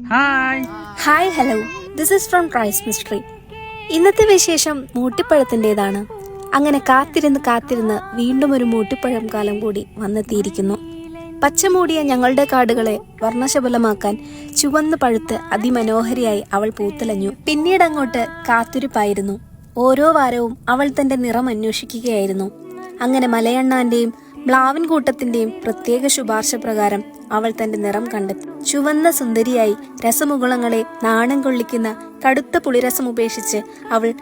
Hi hello, this is from Christ mystery. ഇന്നത്തെ വിശേഷം മൂട്ടിപ്പഴത്തിൻ്റെതാണ്. അങ്ങനെ കാത്തിരുന്ന് വീണ്ടും ഒരു മൂട്ടിപ്പഴം കാലം കൂടി വന്നെത്തിയിരിക്കുന്നു. പച്ചമൂടിയ ഞങ്ങളുടെ കാടുകളെ വർണ്ണശബലമാക്കാൻ ചുവന്ന് പഴുത്ത് അതിമനോഹരിയായി അവൾ പൂത്തലഞ്ഞു. പിന്നീടങ്ങോട്ട് കാത്തിരിപ്പായിരുന്നു. ഓരോ വാരവും അവൾ തന്റെ നിറം അന്വേഷിക്കുകയായിരുന്നു. അങ്ങനെ മലയണ്ണാന്റെയും മ്ലാവിൻ കൂട്ടത്തിന്റെയും പ്രത്യേക ശുപാർശ പ്രകാരം അവൾ തന്റെ നിറം കണ്ടെത്തി. ചുവന്ന സുന്ദരിയായി രസമുകുളങ്ങളെ നാണം കൊള്ളിക്കുന്ന കടുത്ത പുളിരസം ഉപേക്ഷിച്ച് അവൾ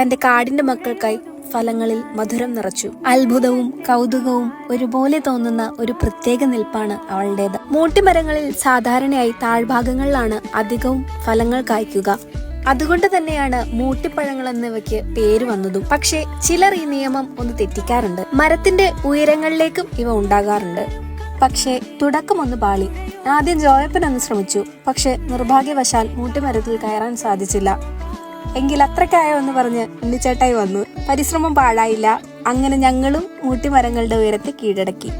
തന്റെ കാടിന്റെ മക്കൾക്കായി ഫലങ്ങളിൽ മധുരം നിറച്ചു. അത്ഭുതവും കൗതുകവും ഒരുപോലെ തോന്നുന്ന ഒരു പ്രത്യേക നിൽപ്പാണ് അവളുടേത്. മൂട്ടിമരങ്ങളിൽ സാധാരണയായി താഴ്ഭാഗങ്ങളിലാണ് അധികവും ഫലങ്ങൾ കായ്ക്കുക. അതുകൊണ്ട് തന്നെയാണ് മൂട്ടിപ്പഴങ്ങൾ എന്നിവയ്ക്ക് പേര് വന്നതും. പക്ഷേ ചിലർ ഈ നിയമം ഒന്ന് തെറ്റിക്കാറുണ്ട്. മരത്തിന്റെ ഉയരങ്ങളിലേക്കും ഇവ ഉണ്ടാകാറുണ്ട്. പക്ഷേ തുടക്കം ഒന്ന് പാളി. ആദ്യം ജോയപ്പൻ ഒന്ന് ശ്രമിച്ചു. പക്ഷെ നിർഭാഗ്യവശാൽ മൂട്ടിമരത്തിൽ കയറാൻ സാധിച്ചില്ല. എങ്കിൽ അത്രക്കായോ എന്ന് പറഞ്ഞ് ഉണ്ണിച്ചേട്ടായി വന്നു. പരിശ്രമം പാഴായില്ല. അങ്ങനെ ഞങ്ങളും മൂട്ടിമരങ്ങളുടെ ഉയരത്തെ കീഴടക്കി.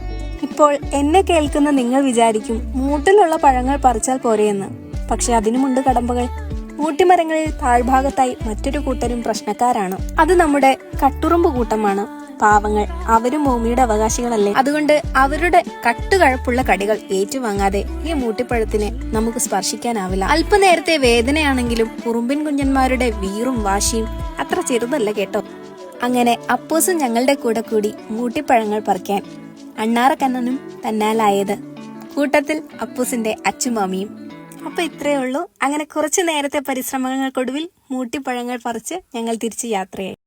ഇപ്പോൾ എന്നെ കേൾക്കുന്ന നിങ്ങൾ വിചാരിക്കും മൂട്ടിലുള്ള പഴങ്ങൾ പറിച്ചാൽ പോരെയെന്ന്. പക്ഷെ അതിനുമുണ്ട് കടമ്പകൾ. മൂട്ടിമരങ്ങളിൽ താഴ്ഭാഗത്തായി മറ്റൊരു കൂട്ടരും പ്രശ്നക്കാരാണ്. അത് നമ്മുടെ കട്ടുറുമ്പ് കൂട്ടമാണ്. പാവങ്ങൾ, അവരും ഭൂമിയുടെ അവകാശികളല്ലേ. അതുകൊണ്ട് അവരുടെ കട്ടുകഴപ്പുള്ള കടികൾ ഏറ്റുവാങ്ങാതെ ഈ മൂട്ടിപ്പഴത്തിനെ നമുക്ക് സ്പർശിക്കാനാവില്ല. അല്പനേരത്തെ വേദനയാണെങ്കിലും ഉറുമ്പിൻ കുഞ്ഞന്മാരുടെ വീറും വാശിയും അത്ര ചെറുതല്ല കേട്ടോ. അങ്ങനെ അപ്പൂസും ഞങ്ങളുടെ കൂടെ കൂടി മൂട്ടിപ്പഴങ്ങൾ പറിക്കാൻ. അണ്ണാറക്കണ്ണനും തന്നാലായത്. കൂട്ടത്തിൽ അപ്പൂസിന്റെ അച്ചുമാമിയും. അപ്പൊ ഇത്രയേ ഉള്ളൂ. അങ്ങനെ കുറച്ചു നേരത്തെ പരിശ്രമങ്ങൾക്കൊടുവിൽ മൂട്ടിപ്പഴങ്ങൾ പറിച്ച് ഞങ്ങൾ തിരിച്ച് യാത്രയായി.